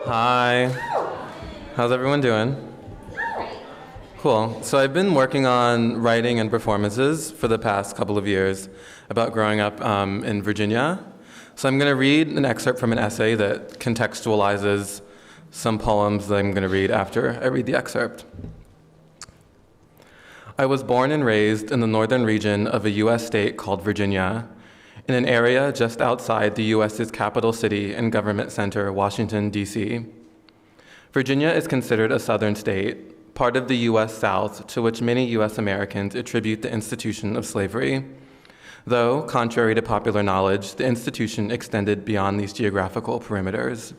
Hi. How's everyone doing? Cool. So I've been working on writing and performances for the past couple of years about growing up in Virginia. So I'm going to read an excerpt from an essay that contextualizes some poems that I'm going to read after I read the excerpt. I was born and raised in the northern region of a U.S. state called Virginia, in an area just outside the U.S.'s capital city and government center, Washington, D.C. Virginia is considered a southern state, part of the U.S. South, to which many U.S. Americans attribute the institution of slavery. Though, contrary to popular knowledge, the institution extended beyond these geographical perimeters.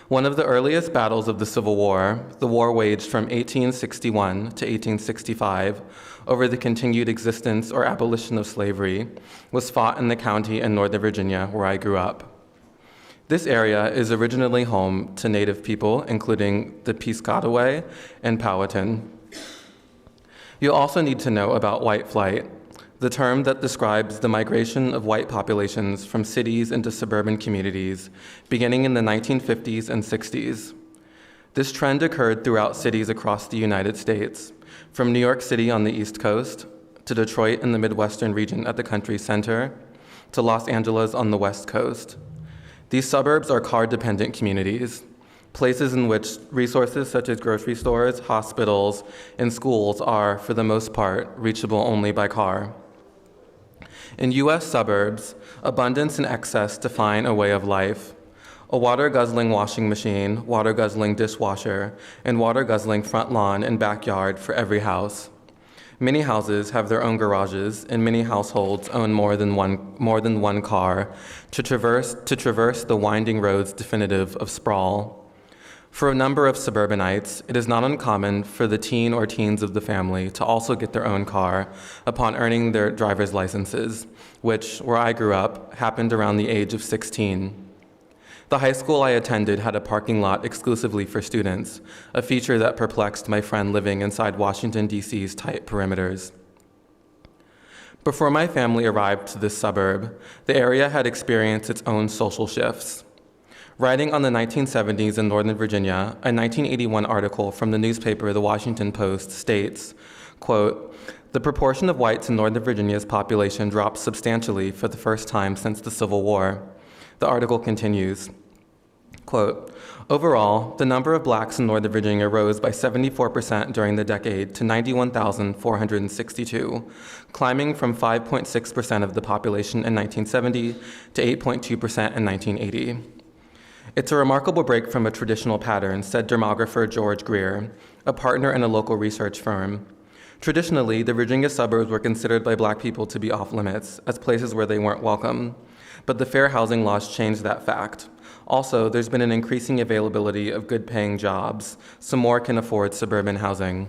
One of the earliest battles of the Civil War, the war waged from 1861 to 1865 over the continued existence or abolition of slavery, was fought in the county in Northern Virginia where I grew up. This area is originally home to Native people, including the Piscataway and Powhatan. You also need to know about white flight, the term that describes the migration of white populations from cities into suburban communities, beginning in the 1950s and 60s. This trend occurred throughout cities across the United States, from New York City on the East Coast, to Detroit in the Midwestern region at the country's center, to Los Angeles on the West Coast. These suburbs are car-dependent communities, places in which resources such as grocery stores, hospitals, and schools are, for the most part, reachable only by car. In U.S. suburbs, abundance and excess define a way of life. A water-guzzling washing machine, water-guzzling dishwasher, and water-guzzling front lawn and backyard for every house. Many houses have their own garages, and many households own more than one car to traverse the winding roads definitive of sprawl. For a number of suburbanites, it is not uncommon for the teen or teens of the family to also get their own car upon earning their driver's licenses, which, where I grew up, happened around the age of 16. The high school I attended had a parking lot exclusively for students, a feature that perplexed my friend living inside Washington, D.C.'s tight perimeters. Before my family arrived to this suburb, the area had experienced its own social shifts. Writing on the 1970s in Northern Virginia, a 1981 article from the newspaper The Washington Post states, quote, "The proportion of whites in Northern Virginia's population dropped substantially for the first time since the Civil War." The article continues, quote, "Overall, the number of blacks in Northern Virginia rose by 74% during the decade to 91,462, climbing from 5.6% of the population in 1970 to 8.2% in 1980. It's a remarkable break from a traditional pattern," said demographer George Greer, a partner in a local research firm. Traditionally, the Virginia suburbs were considered by black people to be off limits, as places where they weren't welcome. But the fair housing laws changed that fact. Also, there's been an increasing availability of good-paying jobs, so more can afford suburban housing.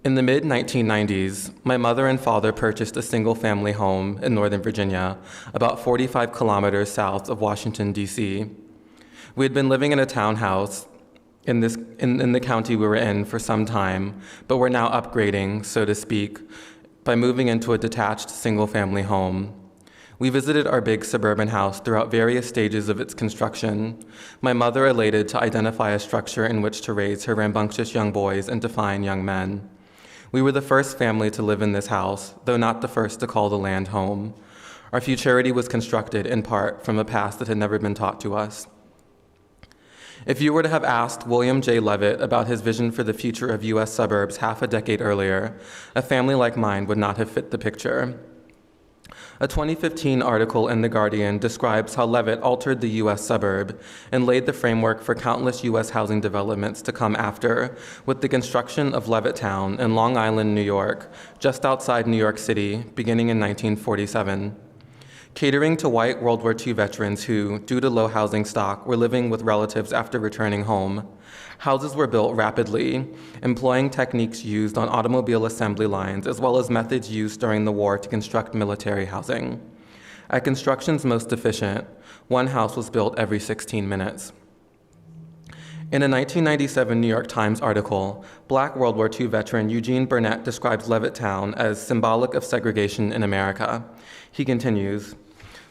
In the mid-1990s, my mother and father purchased a single-family home in Northern Virginia, about 45 kilometers south of Washington, D.C. We had been living in a townhouse in the county we were in for some time, but we're now upgrading, so to speak, by moving into a detached single-family home. We visited our big suburban house throughout various stages of its construction, my mother elated to identify a structure in which to raise her rambunctious young boys and define young men. We were the first family to live in this house, though not the first to call the land home. Our futurity was constructed, in part, from a past that had never been taught to us. If you were to have asked William J. Levitt about his vision for the future of U.S. suburbs half a decade earlier, a family like mine would not have fit the picture. A 2015 article in The Guardian describes how Levitt altered the U.S. suburb and laid the framework for countless U.S. housing developments to come after, with the construction of Levittown in Long Island, New York, just outside New York City, beginning in 1947. Catering to white World War II veterans who, due to low housing stock, were living with relatives after returning home, houses were built rapidly, employing techniques used on automobile assembly lines as well as methods used during the war to construct military housing. At construction's most efficient, one house was built every 16 minutes. In a 1997 New York Times article, Black World War II veteran Eugene Burnett describes Levittown as symbolic of segregation in America. He continues,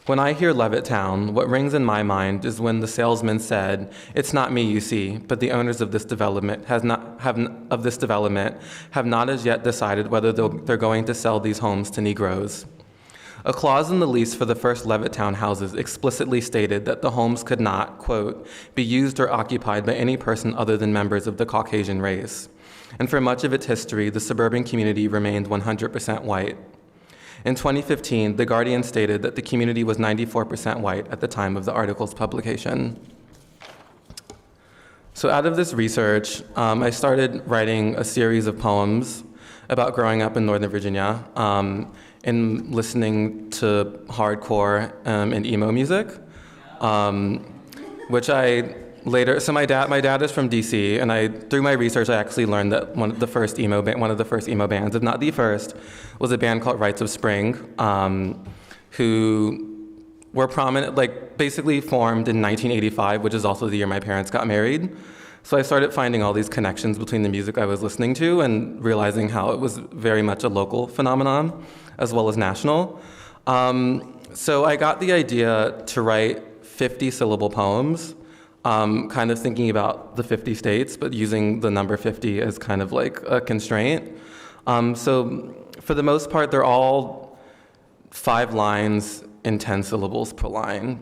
When I hear Levittown, what rings in my mind is when the salesman said, "It's not me, you see, but the owners of this development have not as yet decided whether they're going to sell these homes to Negroes." A clause in the lease for the first Levittown houses explicitly stated that the homes could not, quote, "be used or occupied by any person other than members of the Caucasian race." And for much of its history, the suburban community remained 100% white. In 2015, The Guardian stated that the community was 94% white at the time of the article's publication. So out of this research, I started writing a series of poems about growing up in Northern Virginia and listening to hardcore and emo music, which I later, so my dad is from DC, and through my research, I actually learned that one of the first emo bands, if not the first, was a band called Rites of Spring, who were prominent, like basically formed in 1985, which is also the year my parents got married. So I started finding all these connections between the music I was listening to and realizing how it was very much a local phenomenon as well as national. So I got the idea to write 50-syllable poems, kind of thinking about the 50 states, but using the number 50 as kind of like a constraint. So for the most part, they're all 5 lines and 10 syllables per line.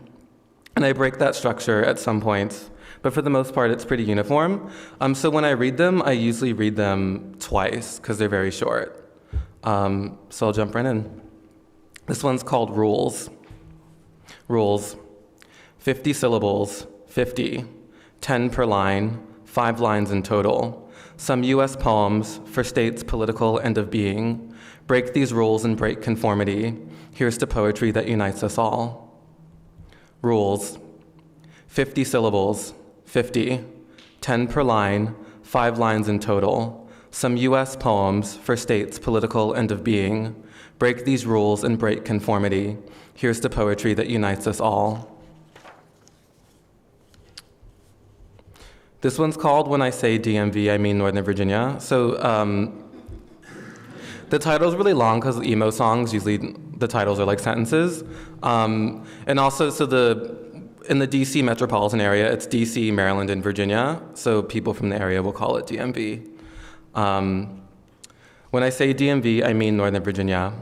And I break that structure at some points, but for the most part, it's pretty uniform. So when I read them, I usually read them twice because they're very short. So I'll jump right in. This one's called Rules. Rules, 50 syllables, 50, 10 per line, 5 lines in total. Some U.S. poems for states political and of being. Break these rules and break conformity. Here's to poetry that unites us all. Rules, 50 syllables, 50, 10 per line, 5 lines in total. Some U.S. poems for states political and of being. Break these rules and break conformity. Here's to poetry that unites us all. This one's called When I Say DMV, I Mean Northern Virginia. So the title's really long because emo songs, usually the titles are like sentences. And also, in the DC metropolitan area, it's DC, Maryland, and Virginia. So people from the area will call it DMV. When I say DMV, I mean Northern Virginia.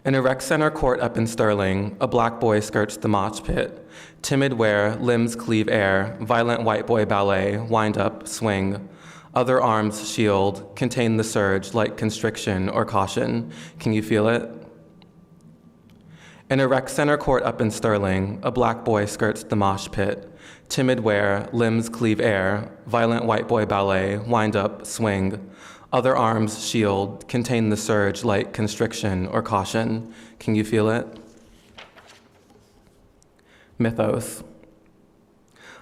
In a rec center court up in Sterling, a black boy skirts the mosh pit. Timid wear, limbs cleave air, violent white boy ballet, wind up, swing. Other arms shield, contain the surge like constriction or caution. Can you feel it? In a rec center court up in Sterling, a black boy skirts the mosh pit. Timid wear, limbs cleave air, violent white boy ballet, wind up, swing. Other arms shield, contain the surge like constriction or caution. Can you feel it? Mythos.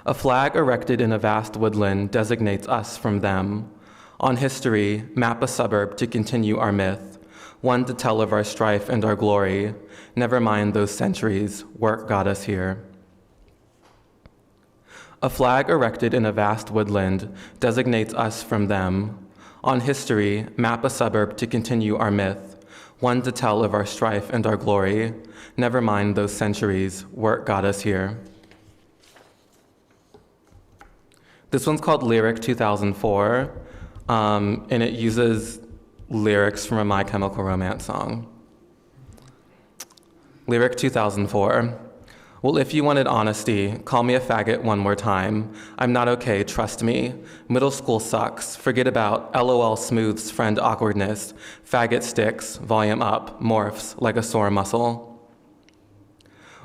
A flag erected in a vast woodland designates us from them. On history, map a suburb to continue our myth, one to tell of our strife and our glory. Never mind those centuries, work got us here. A flag erected in a vast woodland designates us from them. On history, map a suburb to continue our myth, one to tell of our strife and our glory. Never mind those centuries, work got us here. This one's called Lyric 2004, and it uses lyrics from a My Chemical Romance song. Lyric 2004. Well, if you wanted honesty, call me a faggot one more time. I'm not okay, trust me. Middle school sucks. Forget about LOL smooths friend awkwardness. Faggot sticks, volume up, morphs like a sore muscle.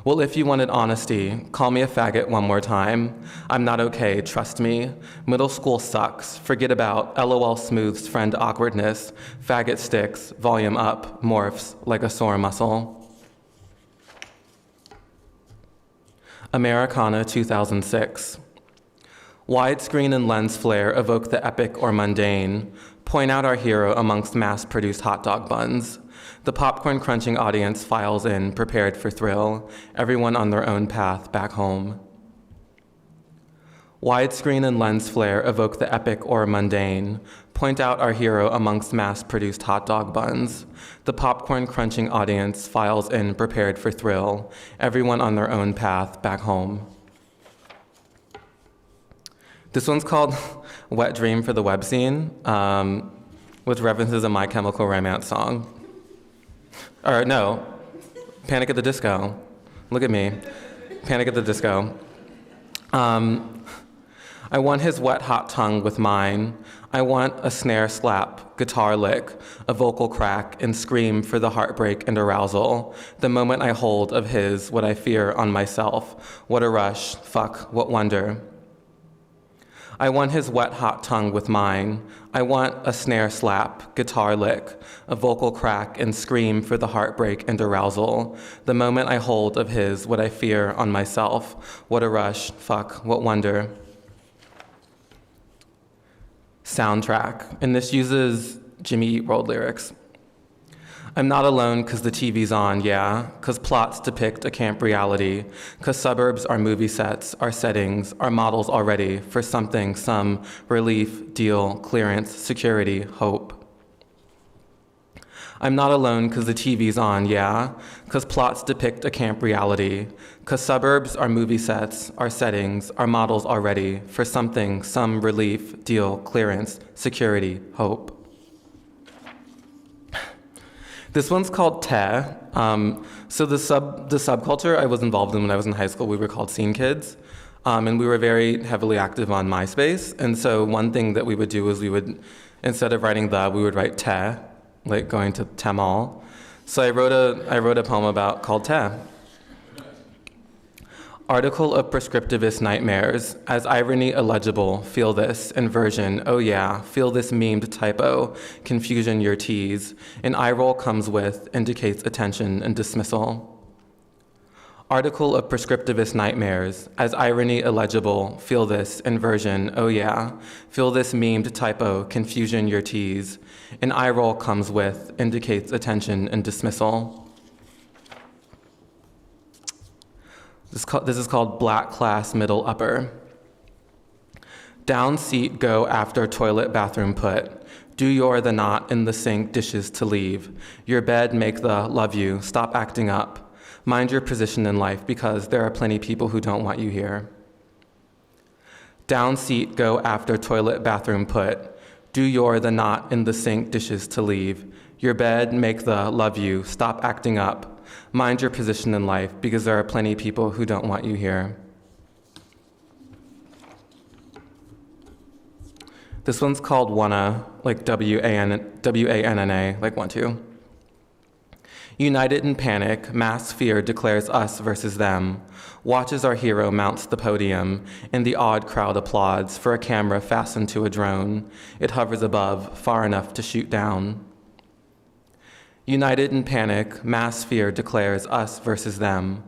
Well, if you wanted honesty, call me a faggot one more time. I'm not okay, trust me. Middle school sucks. Forget about LOL smooths friend awkwardness. Faggot sticks, volume up, morphs like a sore muscle. Americana 2006. Widescreen and lens flare evoke the epic or mundane. Point out our hero amongst mass-produced hot dog buns. The popcorn-crunching audience files in, prepared for thrill, everyone on their own path back home. Widescreen and lens flare evoke the epic or mundane. Point out our hero amongst mass-produced hot dog buns. The popcorn-crunching audience files in prepared for thrill, everyone on their own path back home. This one's called Wet Dream for the Web Scene, which references a My Chemical Romance song. Or no, Panic at the Disco. Look at me. Panic at the Disco. I want his wet, hot tongue with mine. I want a snare slap, guitar lick, a vocal crack, and scream for the heartbreak and arousal. The moment I hold of his, what I fear on myself. What a rush, fuck, what wonder. I want his wet, hot tongue with mine. I want a snare slap, guitar lick, a vocal crack, and scream for the heartbreak and arousal. The moment I hold of his, what I fear on myself. What a rush, fuck, what wonder. Soundtrack, and this uses Jimmy Eat World lyrics. I'm not alone because the TV's on, yeah, because plots depict a camp reality, because suburbs are movie sets, our settings, our models already for something, some relief, deal, clearance, security, hope. I'm not alone because the TV's on, yeah, because plots depict a camp reality, because suburbs are movie sets, our settings, our models already for something, some relief, deal, clearance, security, hope. This one's called Te. So the subculture I was involved in when I was in high school, we were called Scene Kids. And we were very heavily active on MySpace. And so one thing that we would do is we would, instead of writing we would write Te, like going to Temal. So I wrote a poem called Te. Article of prescriptivist nightmares, as irony illegible, feel this, inversion, oh yeah, feel this memed typo, confusion your tease, an eye roll comes with, indicates attention and dismissal. Article of prescriptivist nightmares, as irony illegible, feel this, inversion, oh yeah, feel this memed typo, confusion your tease, an eye roll comes with, indicates attention and dismissal. This is called Black Class Middle Upper. Down seat go after toilet bathroom put. Do your the not in the sink dishes to leave. Your bed make the love you, stop acting up. Mind your position in life because there are plenty people who don't want you here. Down seat go after toilet bathroom put. Do your the not in the sink dishes to leave. Your bed make the love you, stop acting up. Mind your position in life because there are plenty of people who don't want you here. This one's called Wanna, like W-A-N-N-A, like want to. United in panic, mass fear declares us versus them. Watches our hero mounts the podium, and the awed crowd applauds for a camera fastened to a drone. It hovers above, far enough to shoot down. United in panic, mass fear declares us versus them.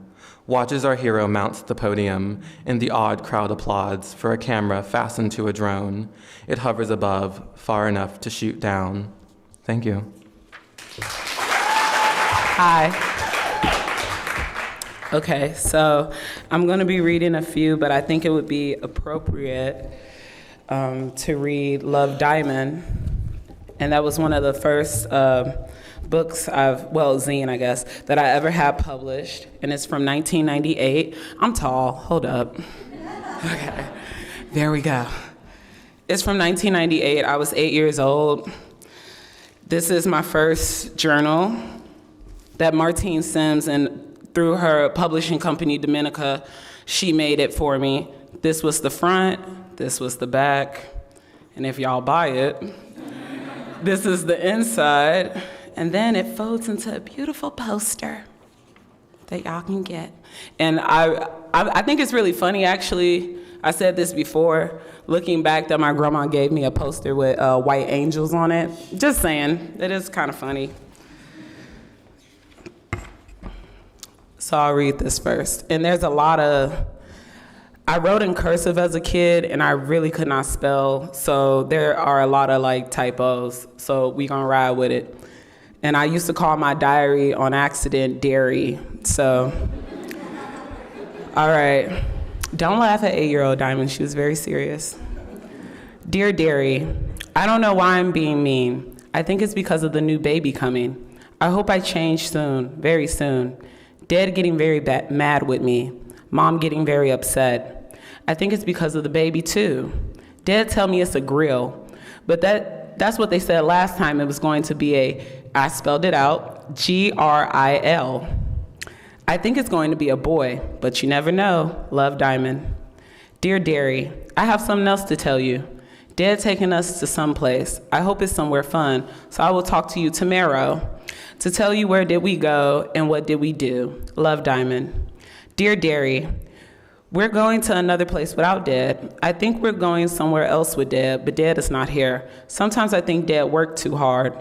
Watches our hero mounts the podium, and the awed crowd applauds for a camera fastened to a drone. It hovers above, far enough to shoot down. Thank you. Hi. Okay, so I'm going to be reading a few, but I think it would be appropriate to read Love Diamond. And that was one of the first books zine, I guess, that I ever had published. And it's from 1998. I'm tall, hold up. Okay, there we go. It's from 1998. I was 8 years old. This is my first journal that Martine Sims, and through her publishing company, Dominica, she made it for me. This was the front, this was the back, and if y'all buy it, this is the inside, and then it folds into a beautiful poster that y'all can get. And I think it's really funny, actually. I said this before, looking back, that my grandma gave me a poster with white angels on it. Just saying, it is kind of funny. So I'll read this first. And there's a lot of, I wrote in cursive as a kid and I really could not spell. So there are a lot of like typos. So we gonna ride with it. And I used to call my diary on accident Dairy. So, all right. Don't laugh at 8-year-old Diamond. She was very serious. Dear Dairy, I don't know why I'm being mean. I think it's because of the new baby coming. I hope I change soon, very soon. Dad getting very mad with me. Mom getting very upset. I think it's because of the baby too. Dad tell me it's a grill, but that's what they said last time. It was going to be I spelled it out, Gril. I think it's going to be a boy, but you never know. Love, Diamond. Dear Derry, I have something else to tell you. Dad taking us to someplace. I hope it's somewhere fun, so I will talk to you tomorrow to tell you where did we go and what did we do. Love, Diamond. Dear Derry, we're going to another place without Dad. I think we're going somewhere else with Dad, but Dad is not here. Sometimes I think Dad worked too hard,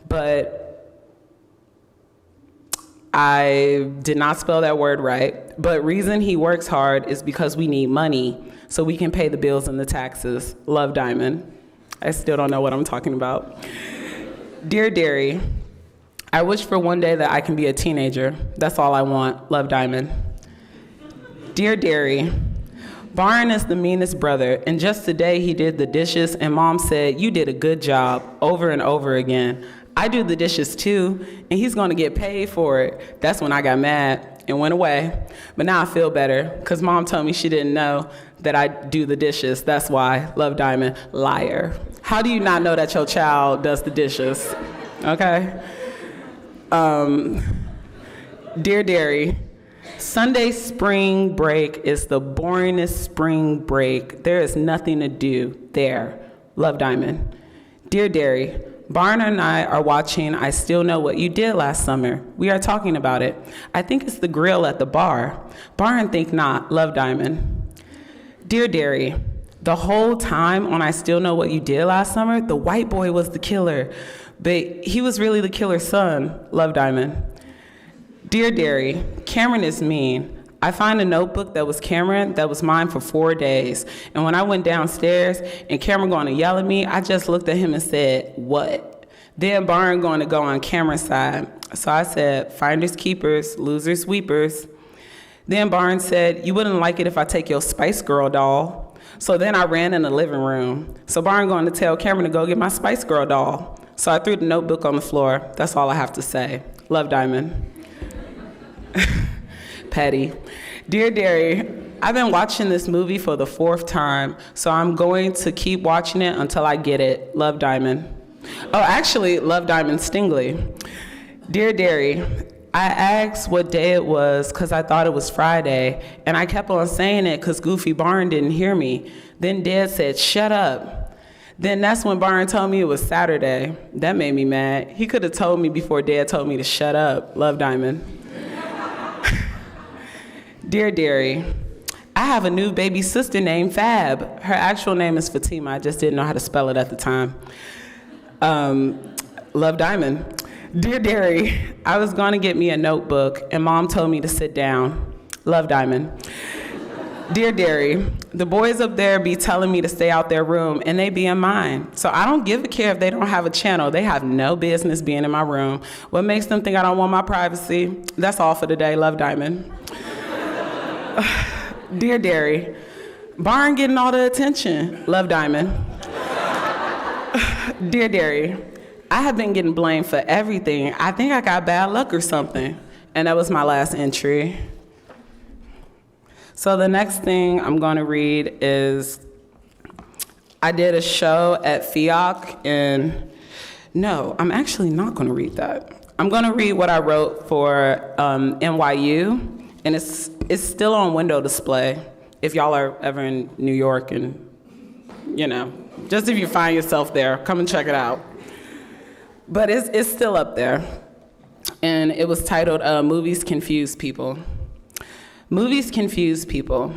but I did not spell that word right. But reason he works hard is because we need money so we can pay the bills and the taxes. Love, Diamond. I still don't know what I'm talking about. Dear Derry, I wish for one day that I can be a teenager. That's all I want. Love, Diamond. Dear Derry, Barn is the meanest brother, and just today he did the dishes, and Mom said, you did a good job, over and over again. I do the dishes too, and he's gonna get paid for it. That's when I got mad and went away. But now I feel better, because Mom told me she didn't know that I do the dishes. That's why. Love, Diamond. Liar. How do you not know that your child does the dishes? Okay? Dear Derry, Sunday spring break is the boringest spring break. There is nothing to do there. Love, Diamond. Dear Derry, Barn and I are watching I Still Know What You Did Last Summer. We are talking about it. I think it's the grill at the bar. Barn think not. Love, Diamond. Dear Derry, the whole time on I Still Know What You Did Last Summer, the white boy was the killer, but he was really the killer's son. Love, Diamond. Dear Derry, Cameron is mean. I find a notebook that was Cameron that was mine for 4 days. And when I went downstairs and Cameron going to yell at me, I just looked at him and said, what? Then Barn going to go on Cameron's side. So I said, finders keepers, losers weepers. Then Barn said, you wouldn't like it if I take your Spice Girl doll. So then I ran in the living room. So Barn going to tell Cameron to go get my Spice Girl doll. So I threw the notebook on the floor. That's all I have to say. Love, Diamond. Petty. Dear Derry, I've been watching this movie for the 4th time, so I'm going to keep watching it until I get it. Love, Diamond. Oh, actually, Love, Diamond Stingily. Dear Derry, I asked what day it was because I thought it was Friday, and I kept on saying it because Goofy Barn didn't hear me. Then Dad said, shut up. Then that's when Barn told me it was Saturday. That made me mad. He could have told me before Dad told me to shut up. Love, Diamond. Dear Derry, I have a new baby sister named Fab. Her actual name is Fatima. I just didn't know how to spell it at the time. Love, Diamond. Dear Derry, I was going to get me a notebook, and Mom told me to sit down. Love, Diamond. Dear Derry, the boys up there be telling me to stay out their room, and they be in mine. So I don't give a care if they don't have a channel. They have no business being in my room. What makes them think I don't want my privacy? That's all for today. Love, Diamond. Dear Derry, Barn getting all the attention. Love, Diamond. Dear Derry, I have been getting blamed for everything. I think I got bad luck or something. And that was my last entry. So the next thing I'm going to read is, I did a show at FIOC, and no, I'm actually not going to read that. I'm going to read what I wrote for NYU. And it's still on window display if y'all are ever in New York, and, just if you find yourself there, come and check it out. But it's still up there. And it was titled, Movies Confuse People. Movies confuse people.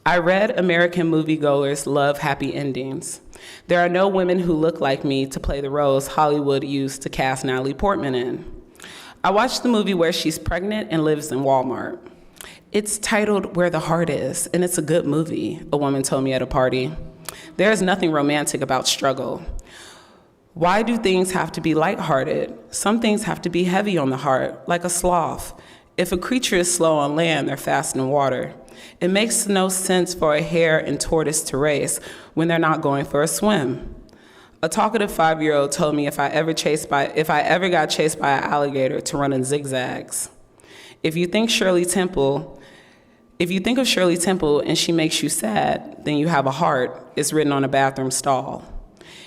I read American moviegoers love happy endings. There are no women who look like me to play the roles Hollywood used to cast Natalie Portman in. I watched the movie where she's pregnant and lives in Walmart. It's titled Where the Heart Is, and it's a good movie, a woman told me at a party. There is nothing romantic about struggle. Why do things have to be lighthearted? Some things have to be heavy on the heart, like a sloth. If a creature is slow on land, they're fast in water. It makes no sense for a hare and tortoise to race when they're not going for a swim. A talkative 5-year-old told me if I ever got chased by an alligator to run in zigzags. If you think of Shirley Temple and she makes you sad, then you have a heart. It's written on a bathroom stall.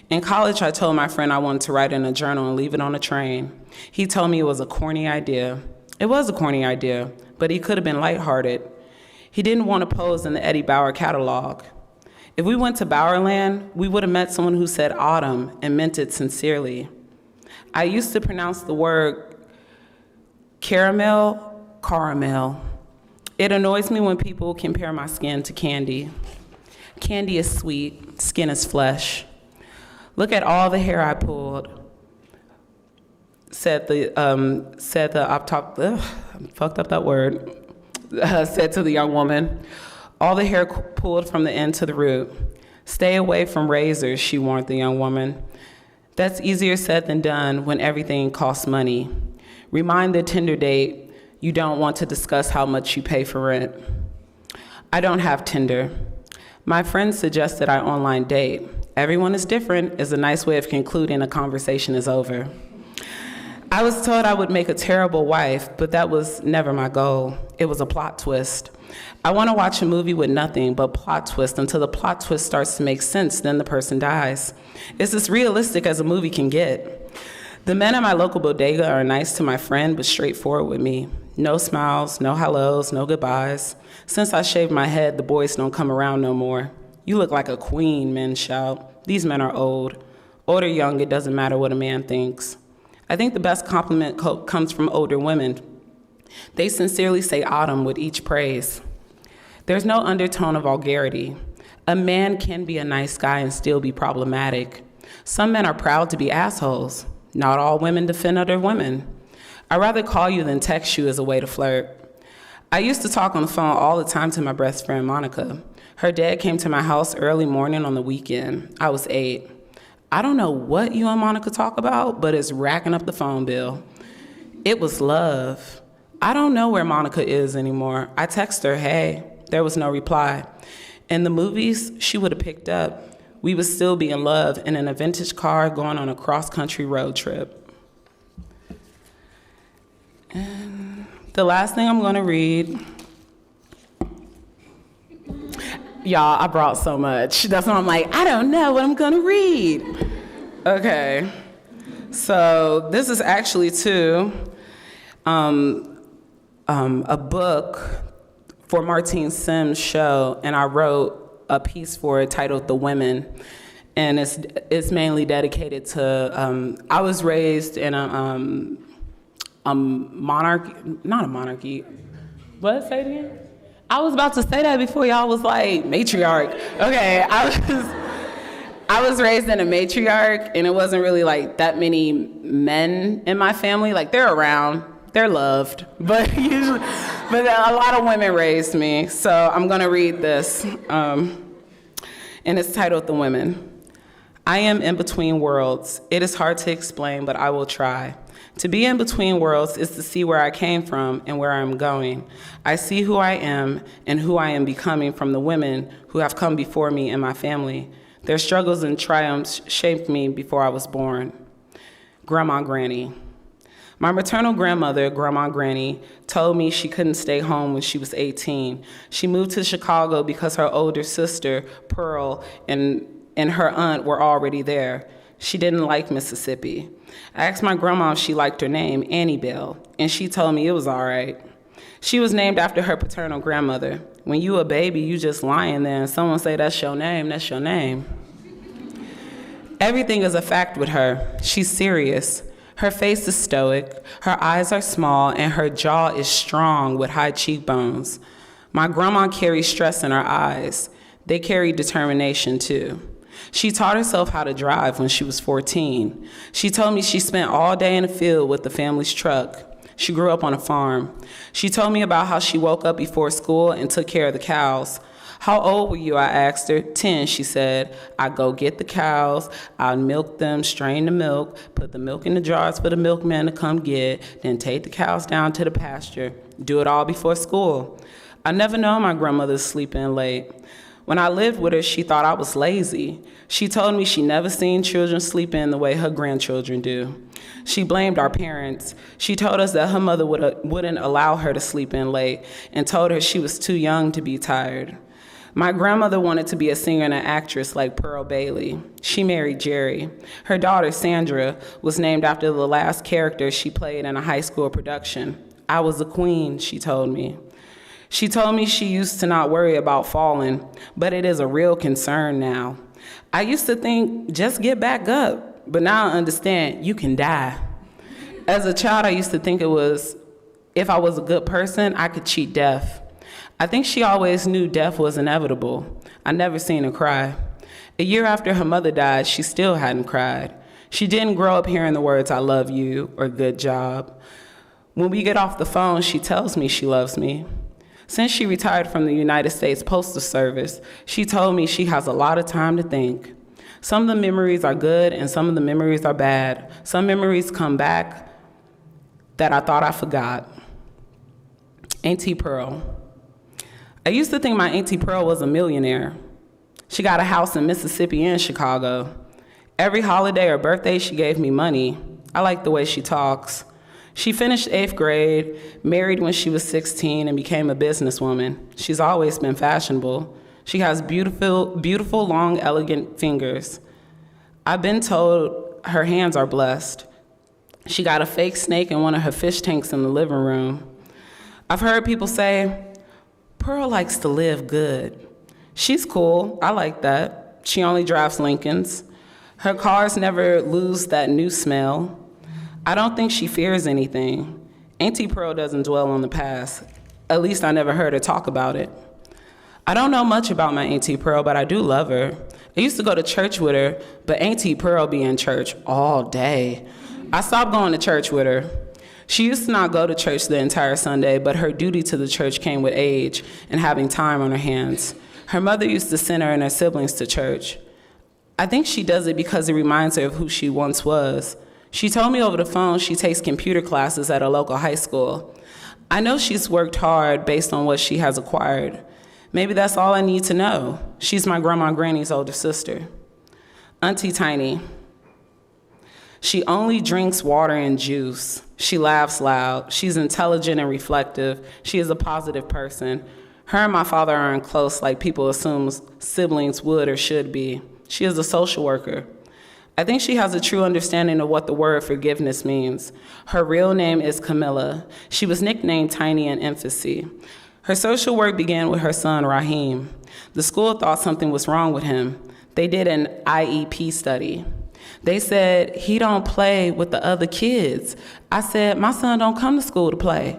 In college, I told my friend I wanted to write in a journal and leave it on a train. He told me it was a corny idea. It was a corny idea, but he could have been lighthearted. He didn't want to pose in the Eddie Bauer catalog. If we went to Bowerland, we would have met someone who said autumn and meant it sincerely. I used to pronounce the word caramel. It annoys me when people compare my skin to candy. Candy is sweet, skin is flesh. Look at all the hair I pulled, said to the young woman. All the hair pulled from the end to the root. Stay away from razors, she warned the young woman. That's easier said than done when everything costs money. Remind the Tinder date you don't want to discuss how much you pay for rent. I don't have Tinder. My friend suggested I online date. Everyone is different is a nice way of concluding a conversation is over. I was told I would make a terrible wife, but that was never my goal. It was a plot twist. I want to watch a movie with nothing but plot twist until the plot twist starts to make sense, then the person dies. It's as realistic as a movie can get. The men at my local bodega are nice to my friend, but straightforward with me. No smiles, no hellos, no goodbyes. Since I shaved my head, the boys don't come around no more. You look like a queen, men shout. These men are old. Old or young, it doesn't matter what a man thinks. I think the best compliment comes from older women. They sincerely say autumn with each praise. There's no undertone of vulgarity. A man can be a nice guy and still be problematic. Some men are proud to be assholes. Not all women defend other women. I'd rather call you than text you as a way to flirt. I used to talk on the phone all the time to my best friend, Monica. Her dad came to my house early morning on the weekend. I was 8. I don't know what you and Monica talk about, but it's racking up the phone bill. It was love. I don't know where Monica is anymore. I text her, hey. There was no reply. In the movies, she would have picked up. We would still be in love and in a vintage car going on a cross-country road trip. And the last thing I'm gonna read, y'all, I brought so much. That's why I'm like, I don't know what I'm gonna read. Okay, so this is actually too a book for Martine Sims' show, and I wrote a piece for it titled "The Women," and it's mainly dedicated to. I was raised in a monarchy, not a monarchy. What? Say it again. I was about to say that before y'all was like matriarch. Okay, I was raised in a matriarch, and it wasn't really like that many men in my family. Like they're around. They're loved, but a lot of women raised me. So I'm gonna read this, and it's titled "The Women." I am in between worlds. It is hard to explain, but I will try. To be in between worlds is to see where I came from and where I'm going. I see who I am and who I am becoming from the women who have come before me in my family. Their struggles and triumphs shaped me before I was born. Grandma Granny. My maternal grandmother, Grandma Granny, told me she couldn't stay home when she was 18. She moved to Chicago because her older sister, Pearl, and her aunt were already there. She didn't like Mississippi. I asked my grandma if she liked her name, Annie Bell, and she told me it was all right. She was named after her paternal grandmother. When you a baby, you just lying there and someone say, that's your name, that's your name. Everything is a fact with her. She's serious. Her face is stoic, her eyes are small, and her jaw is strong with high cheekbones. My grandma carries stress in her eyes. They carry determination too. She taught herself how to drive when she was 14. She told me she spent all day in the field with the family's truck. She grew up on a farm. She told me about how she woke up before school and took care of the cows. How old were you? I asked her. 10, she said. I go get the cows, I'd milk them, strain the milk, put the milk in the jars for the milkman to come get, then take the cows down to the pasture, do it all before school. I never know my grandmother's sleeping late. When I lived with her, she thought I was lazy. She told me she never seen children sleeping the way her grandchildren do. She blamed our parents. She told us that her mother wouldn't allow her to sleep in late and told her she was too young to be tired. My grandmother wanted to be a singer and an actress like Pearl Bailey. She married Jerry. Her daughter, Sandra, was named after the last character she played in a high school production. I was a queen, she told me. She told me she used to not worry about falling, but it is a real concern now. I used to think, just get back up, but now I understand you can die. As a child, I used to think it was, if I was a good person, I could cheat death. I think she always knew death was inevitable. I never seen her cry. A year after her mother died, she still hadn't cried. She didn't grow up hearing the words, I love you, or good job. When we get off the phone, she tells me she loves me. Since she retired from the United States Postal Service, she told me she has a lot of time to think. Some of the memories are good and some of the memories are bad. Some memories come back that I thought I forgot. Auntie Pearl. I used to think my Auntie Pearl was a millionaire. She got a house in Mississippi and Chicago. Every holiday or birthday, she gave me money. I like the way she talks. She finished 8th grade, married when she was 16, and became a businesswoman. She's always been fashionable. She has beautiful, long, elegant fingers. I've been told her hands are blessed. She got a fake snake in one of her fish tanks in the living room. I've heard people say, Pearl likes to live good. She's cool, I like that. She only drives Lincolns. Her cars never lose that new smell. I don't think she fears anything. Auntie Pearl doesn't dwell on the past. At least I never heard her talk about it. I don't know much about my Auntie Pearl, but I do love her. I used to go to church with her, but Auntie Pearl be in church all day. I stopped going to church with her. She used to not go to church the entire Sunday, but her duty to the church came with age and having time on her hands. Her mother used to send her and her siblings to church. I think she does it because it reminds her of who she once was. She told me over the phone she takes computer classes at a local high school. I know she's worked hard based on what she has acquired. Maybe that's all I need to know. She's my grandma Granny's older sister. Auntie Tiny. She only drinks water and juice. She laughs loud. She's intelligent and reflective. She is a positive person. Her and my father aren't close like people assume siblings would or should be. She is a social worker. I think she has a true understanding of what the word forgiveness means. Her real name is Camilla. She was nicknamed Tiny in infancy. Her social work began with her son, Raheem. The school thought something was wrong with him. They did an IEP study. They said, he don't play with the other kids. I said, my son don't come to school to play.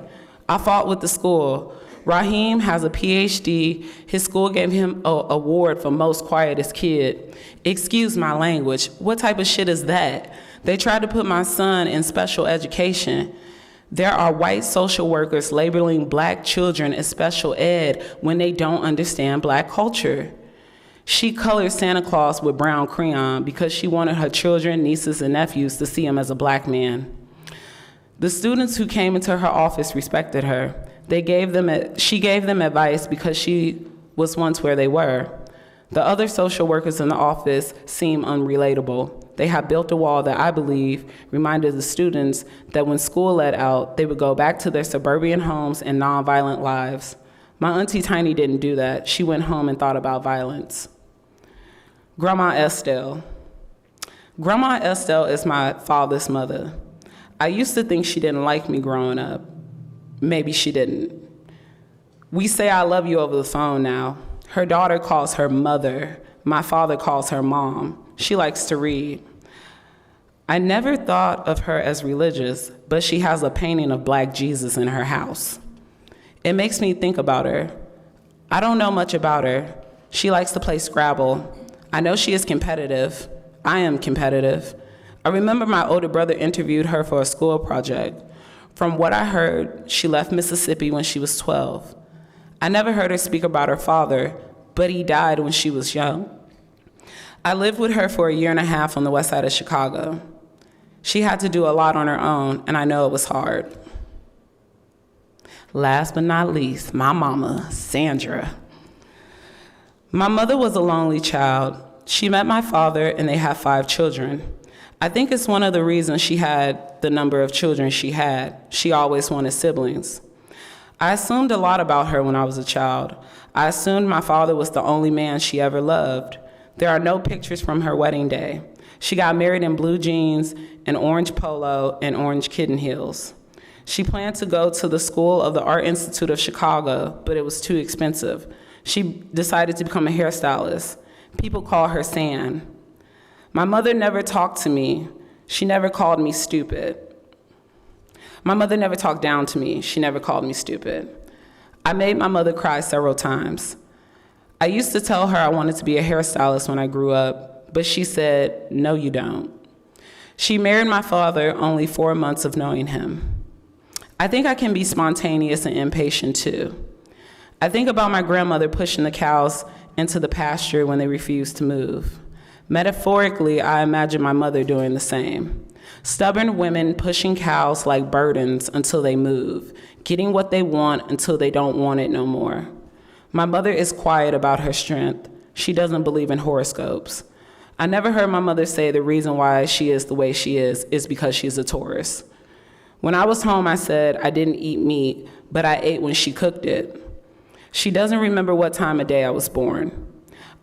I fought with the school. Raheem has a PhD. His school gave him an award for most quietest kid. Excuse my language. What type of shit is that? They tried to put my son in special education. There are white social workers labeling black children as special ed when they don't understand black culture. She colored Santa Claus with brown crayon because she wanted her children, nieces, and nephews to see him as a black man. The students who came into her office respected her. She gave them advice because she was once where they were. The other social workers in the office seem unrelatable. They have built a wall that I believe reminded the students that when school let out, they would go back to their suburban homes and nonviolent lives. My Auntie Tiny didn't do that. She went home and thought about violence. Grandma Estelle. Grandma Estelle is my father's mother. I used to think she didn't like me growing up. Maybe she didn't. We say I love you over the phone now. Her daughter calls her mother. My father calls her mom. She likes to read. I never thought of her as religious, but she has a painting of Black Jesus in her house. It makes me think about her. I don't know much about her. She likes to play Scrabble. I know she is competitive. I am competitive. I remember my older brother interviewed her for a school project. From what I heard, she left Mississippi when she was 12. I never heard her speak about her father, but he died when she was young. I lived with her for 1.5 years on the west side of Chicago. She had to do a lot on her own, and I know it was hard. Last but not least, my mama, Sandra. My mother was a lonely child. She met my father and they have 5 children. I think it's one of the reasons she had the number of children she had. She always wanted siblings. I assumed a lot about her when I was a child. I assumed my father was the only man she ever loved. There are no pictures from her wedding day. She got married in blue jeans, an orange polo, and orange kitten heels. She planned to go to the School of the Art Institute of Chicago, but it was too expensive. She decided to become a hairstylist. People call her San. My mother never talked to me. She never called me stupid. My mother never talked down to me. She never called me stupid. I made my mother cry several times. I used to tell her I wanted to be a hairstylist when I grew up, but she said, no, you don't. She married my father only 4 months of knowing him. I think I can be spontaneous and impatient too. I think about my grandmother pushing the cows into the pasture when they refused to move. Metaphorically, I imagine my mother doing the same. Stubborn women pushing cows like burdens until they move, getting what they want until they don't want it no more. My mother is quiet about her strength. She doesn't believe in horoscopes. I never heard my mother say the reason why she is the way she is because she's a Taurus. When I was home, I said I didn't eat meat, but I ate when she cooked it. She doesn't remember what time of day I was born.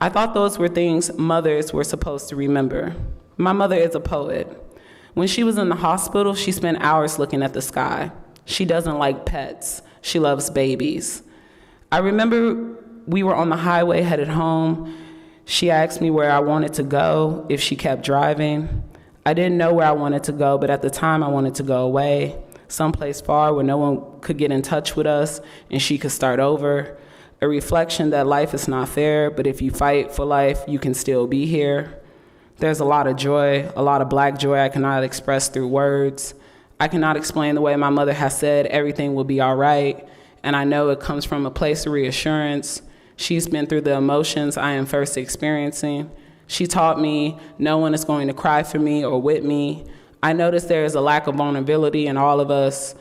I thought those were things mothers were supposed to remember. My mother is a poet. When she was in the hospital, she spent hours looking at the sky. She doesn't like pets. She loves babies. I remember we were on the highway headed home. She asked me where I wanted to go if she kept driving. I didn't know where I wanted to go, but at the time I wanted to go away, someplace far where no one could get in touch with us and she could start over. A reflection that life is not fair, but if you fight for life, you can still be here. There's a lot of joy, a lot of Black joy I cannot express through words. I cannot explain the way my mother has said everything will be all right, and I know it comes from a place of reassurance. She's been through the emotions I am first experiencing. She taught me no one is going to cry for me or with me. I noticed there is a lack of vulnerability in all of us.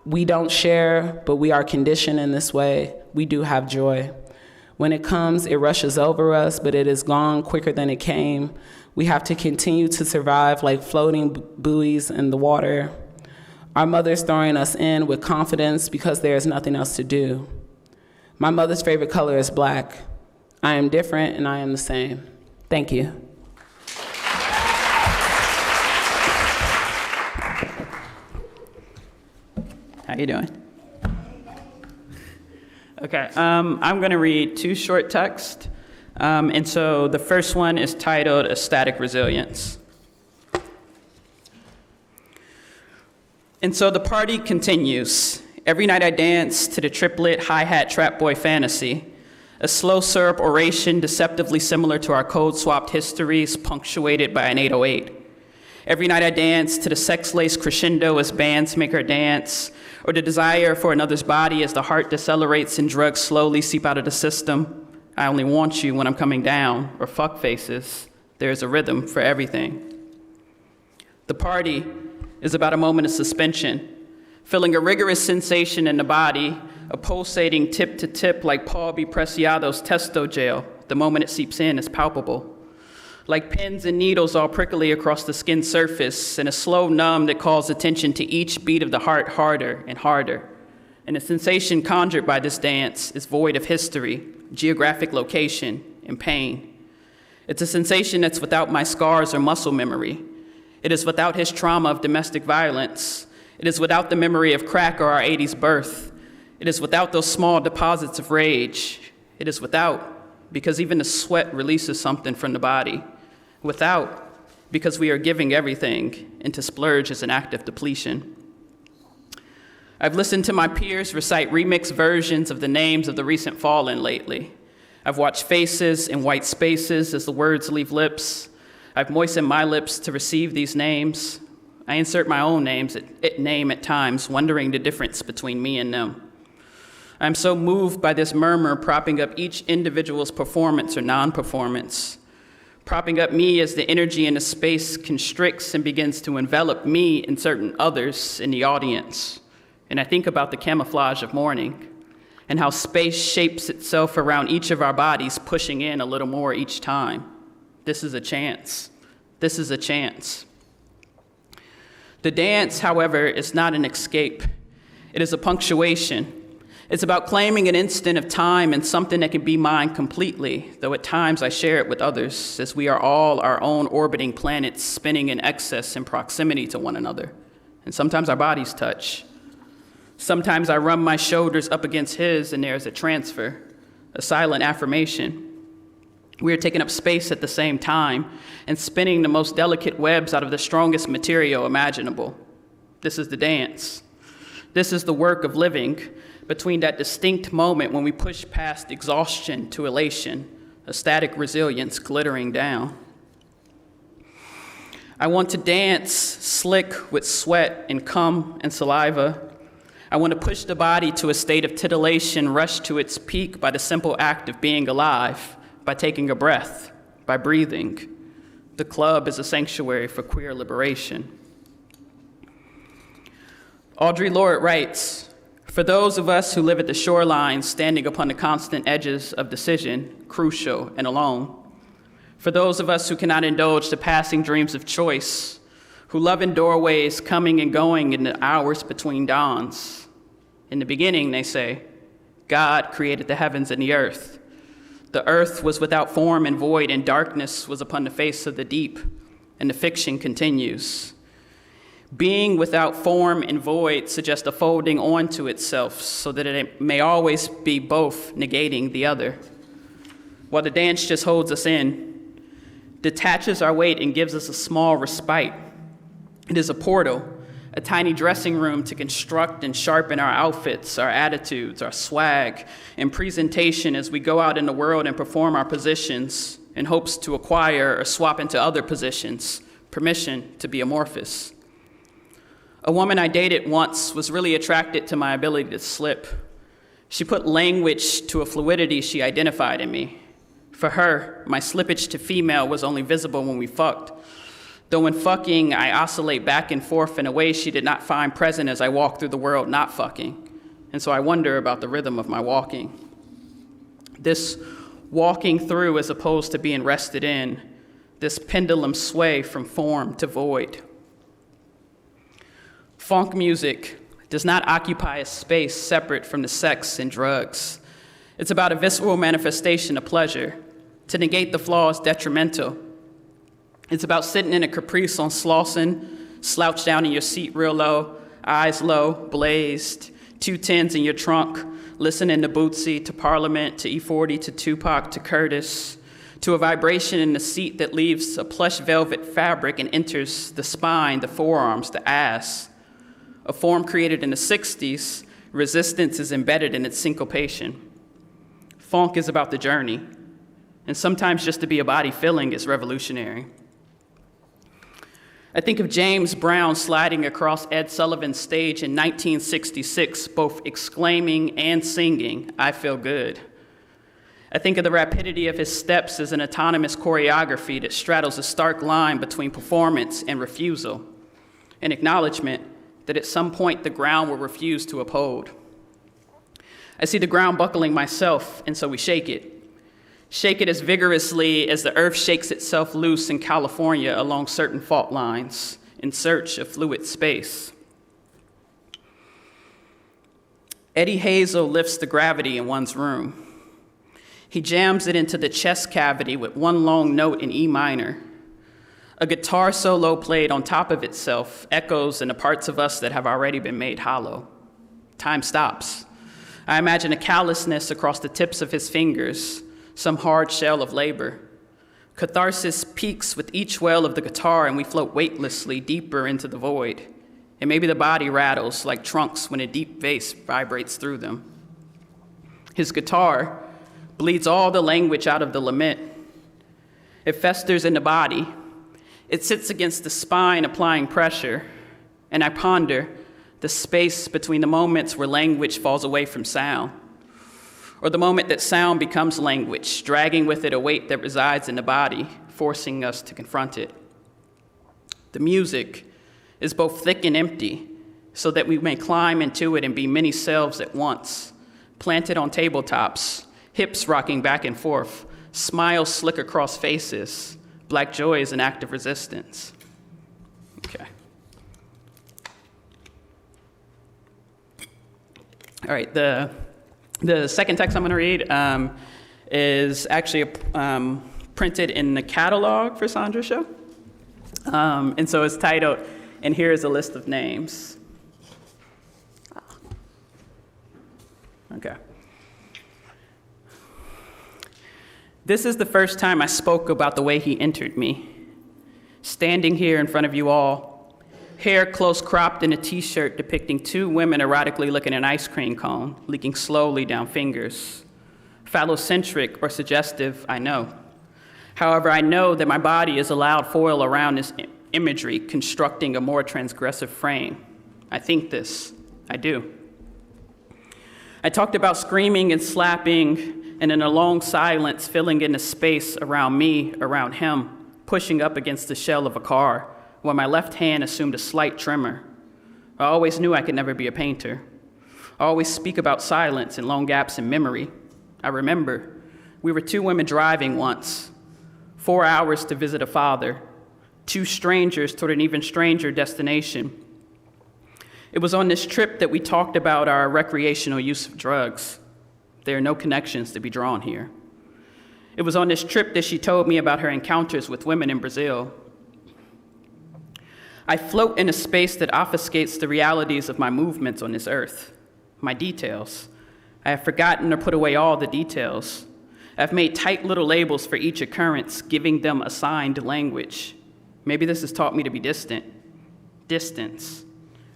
We don't share, but we are conditioned in this way. We do have joy. When it comes, it rushes over us, but it is gone quicker than it came. We have to continue to survive like floating buoys in the water. Our mother's throwing us in with confidence because there is nothing else to do. My mother's favorite color is black. I am different and I am the same. Thank you. How you doing? Okay, I'm gonna read 2 short texts. And so the first one is titled Ecstatic Resilience. And so the party continues. Every night I dance to the triplet hi-hat trap boy fantasy, a slow syrup oration deceptively similar to our code-swapped histories punctuated by an 808. Every night I dance to the sex-laced crescendo as bands make her dance, or the desire for another's body as the heart decelerates and drugs slowly seep out of the system. I only want you when I'm coming down, or fuck faces. There is a rhythm for everything. The party is about a moment of suspension, feeling a rigorous sensation in the body, a pulsating tip to tip like Paul B. Preciado's testo gel. The moment it seeps in is palpable. Like pins and needles all prickly across the skin surface, and a slow numb that calls attention to each beat of the heart harder and harder. And the sensation conjured by this dance is void of history, geographic location, and pain. It's a sensation that's without my scars or muscle memory. It is without his trauma of domestic violence. It is without the memory of crack or our 80s birth. It is without those small deposits of rage. It is without, because even the sweat releases something from the body. Without, because we are giving everything, and to splurge is an act of depletion. I've listened to my peers recite remixed versions of the names of the recent fallen lately. I've watched faces in white spaces as the words leave lips. I've moistened my lips to receive these names. I insert my own name at times, wondering the difference between me and them. I'm so moved by this murmur propping up each individual's performance or non-performance, propping up me as the energy in the space constricts and begins to envelop me and certain others in the audience. And I think about the camouflage of mourning, and how space shapes itself around each of our bodies, pushing in a little more each time. This is a chance. This is a chance. The dance, however, is not an escape. It is a punctuation. It's about claiming an instant of time and something that can be mine completely, though at times I share it with others, as we are all our own orbiting planets spinning in excess in proximity to one another. And sometimes our bodies touch. Sometimes I rub my shoulders up against his and there's a transfer, a silent affirmation. We are taking up space at the same time and spinning the most delicate webs out of the strongest material imaginable. This is the dance. This is the work of living between that distinct moment when we push past exhaustion to elation, a static resilience glittering down. I want to dance slick with sweat and cum and saliva. I want to push the body to a state of titillation rushed to its peak by the simple act of being alive, by taking a breath, by breathing. The club is a sanctuary for queer liberation. Audre Lorde writes, "For those of us who live at the shoreline, standing upon the constant edges of decision, crucial and alone. For those of us who cannot indulge the passing dreams of choice, who love in doorways, coming and going in the hours between dawns. In the beginning," they say, "God created the heavens and the earth. The earth was without form and void, and darkness was upon the face of the deep." And the fiction continues. Being without form and void suggests a folding onto itself so that it may always be both negating the other, while the dance just holds us in, detaches our weight and gives us a small respite. It is a portal, a tiny dressing room to construct and sharpen our outfits, our attitudes, our swag, and presentation as we go out in the world and perform our positions in hopes to acquire or swap into other positions, permission to be amorphous. A woman I dated once was really attracted to my ability to slip. She put language to a fluidity she identified in me. For her, my slippage to female was only visible when we fucked, though when fucking, I oscillate back and forth in a way she did not find present as I walk through the world not fucking, and so I wonder about the rhythm of my walking. This walking through as opposed to being rested in, this pendulum sway from form to void. Funk music does not occupy a space separate from the sex and drugs. It's about a visceral manifestation of pleasure. To negate the flaw is detrimental. It's about sitting in a caprice on Slauson, slouched down in your seat real low, eyes low, blazed, 210s in your trunk, listening to Bootsy, to Parliament, to E40, to Tupac, to Curtis, to a vibration in the seat that leaves a plush velvet fabric and enters the spine, the forearms, the ass. A form created in the 60s, resistance is embedded in its syncopation. Funk is about the journey, and sometimes just to be a body feeling is revolutionary. I think of James Brown sliding across Ed Sullivan's stage in 1966, both exclaiming and singing, "I feel good." I think of the rapidity of his steps as an autonomous choreography that straddles a stark line between performance and refusal, an acknowledgement that at some point the ground will refuse to uphold. I see the ground buckling myself, and so we shake it. Shake it as vigorously as the earth shakes itself loose in California along certain fault lines in search of fluid space. Eddie Hazel lifts the gravity in one's room. He jams it into the chest cavity with one long note in E minor. A guitar solo played on top of itself echoes in the parts of us that have already been made hollow. Time stops. I imagine a callousness across the tips of his fingers, some hard shell of labor. Catharsis peaks with each wail of the guitar, and we float weightlessly deeper into the void. And maybe the body rattles like trunks when a deep bass vibrates through them. His guitar bleeds all the language out of the lament. It festers in the body. It sits against the spine, applying pressure. And I ponder the space between the moments where language falls away from sound, or the moment that sound becomes language, dragging with it a weight that resides in the body, forcing us to confront it. The music is both thick and empty, so that we may climb into it and be many selves at once, planted on tabletops, hips rocking back and forth, smiles slick across faces. Black joy is an act of resistance. Okay. All right, the second text I'm going to read is actually printed in the catalog for Sondra's show. And so it's titled, "And Here is a List of Names." Okay. This is the first time I spoke about the way he entered me. Standing here in front of you all, hair close cropped in a t-shirt depicting two women erotically licking an ice cream cone, leaking slowly down fingers. Phallocentric or suggestive, I know. However, I know that my body is a loud foil around this imagery, constructing a more transgressive frame. I think this, I do. I talked about screaming and slapping, and in a long silence, filling in the space around me, around him, pushing up against the shell of a car, while my left hand assumed a slight tremor. I always knew I could never be a painter. I always speak about silence and long gaps in memory. I remember we were two women driving once, 4 hours to visit a father, two strangers toward an even stranger destination. It was on this trip that we talked about our recreational use of drugs. There are no connections to be drawn here. It was on this trip that she told me about her encounters with women in Brazil. I float in a space that obfuscates the realities of my movements on this earth, my details. I have forgotten or put away all the details. I've made tight little labels for each occurrence, giving them assigned language. Maybe this has taught me to be distant. Distance.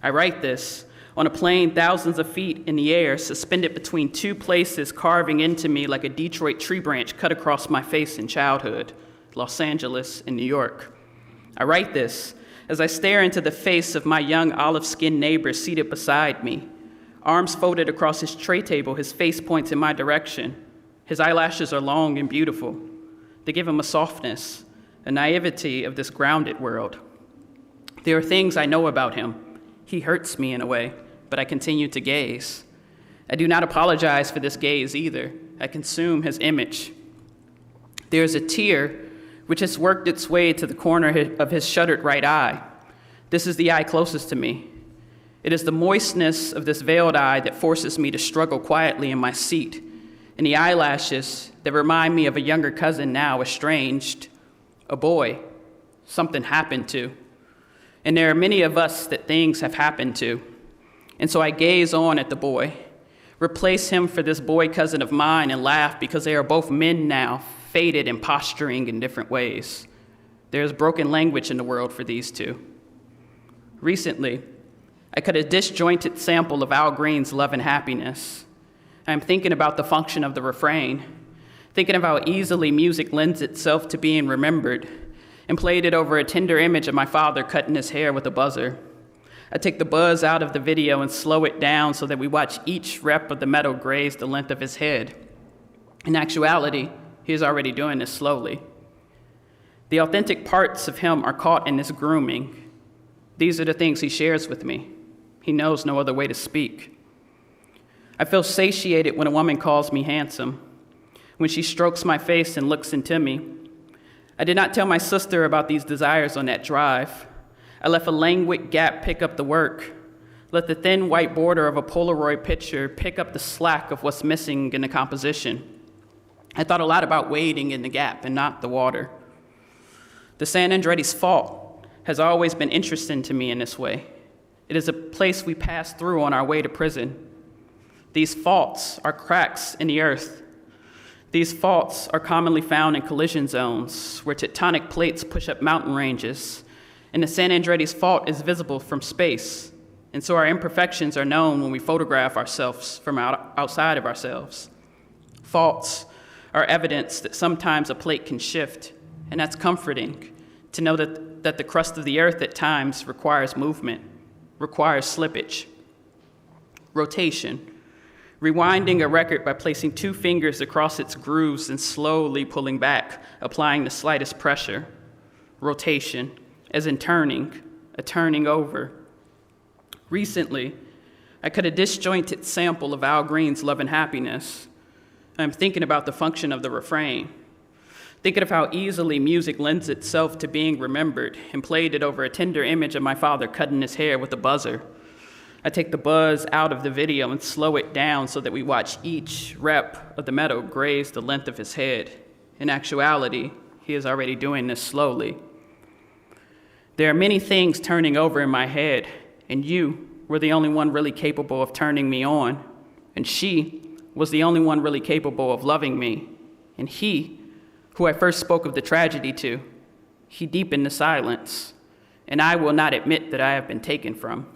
I write this on a plane thousands of feet in the air, suspended between two places carving into me like a Detroit tree branch cut across my face in childhood, Los Angeles and New York. I write this as I stare into the face of my young olive-skinned neighbor seated beside me. Arms folded across his tray table, his face points in my direction. His eyelashes are long and beautiful. They give him a softness, a naivety of this grounded world. There are things I know about him. He hurts me in a way, but I continue to gaze. I do not apologize for this gaze either. I consume his image. There is a tear which has worked its way to the corner of his shuttered right eye. This is the eye closest to me. It is the moistness of this veiled eye that forces me to struggle quietly in my seat, and the eyelashes that remind me of a younger cousin now estranged, a boy something happened to. And there are many of us that things have happened to. And so I gaze on at the boy, replace him for this boy cousin of mine, and laugh because they are both men now, faded and posturing in different ways. There is broken language in the world for these two. Recently, I cut a disjointed sample of Al Green's Love and Happiness. I'm thinking about the function of the refrain, thinking of how easily music lends itself to being remembered, and played it over a tender image of my father cutting his hair with a buzzer. I take the buzz out of the video and slow it down so that we watch each rep of the metal graze the length of his head. In actuality, he is already doing this slowly. The authentic parts of him are caught in this grooming. These are the things he shares with me. He knows no other way to speak. I feel satiated when a woman calls me handsome, when she strokes my face and looks into me. I did not tell my sister about these desires on that drive. I left a languid gap pick up the work, let the thin white border of a Polaroid picture pick up the slack of what's missing in the composition. I thought a lot about wading in the gap and not the water. The San Andreas Fault has always been interesting to me in this way. It is a place we pass through on our way to prison. These faults are cracks in the earth. These faults are commonly found in collision zones where tectonic plates push up mountain ranges, and the San Andreas Fault is visible from space, and so our imperfections are known when we photograph ourselves from outside of ourselves. Faults are evidence that sometimes a plate can shift, and that's comforting to know that the crust of the earth at times requires movement, requires slippage, rotation. Rewinding a record by placing two fingers across its grooves and slowly pulling back, applying the slightest pressure. Rotation, as in turning, a turning over. Recently, I cut a disjointed sample of Al Green's Love and Happiness. I'm thinking about the function of the refrain, thinking of how easily music lends itself to being remembered, and played it over a tender image of my father cutting his hair with a buzzer. I take the buzz out of the video and slow it down so that we watch each rep of the metal graze the length of his head. In actuality, he is already doing this slowly. There are many things turning over in my head, and you were the only one really capable of turning me on, and she was the only one really capable of loving me, and he, who I first spoke of the tragedy to, he deepened the silence, and I will not admit that I have been taken from.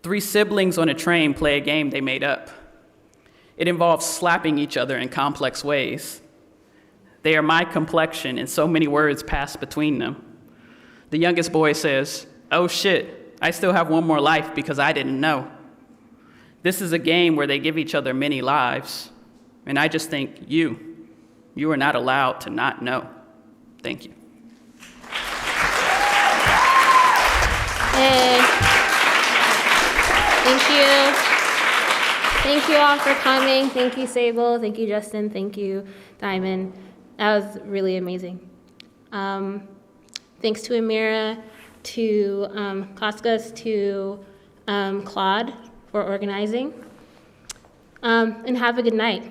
3 siblings on a train play a game they made up. It involves slapping each other in complex ways. They are my complexion, and so many words pass between them. The youngest boy says, "Oh shit, I still have one more life because I didn't know." This is a game where they give each other many lives, and I just think you are not allowed to not know. Thank you. Hey. Thank you. Thank you all for coming. Thank you, Sable. Thank you, Justin. Thank you, Diamond. That was really amazing. Thanks to Amira, to Koskas, to Claude for organizing. And have a good night.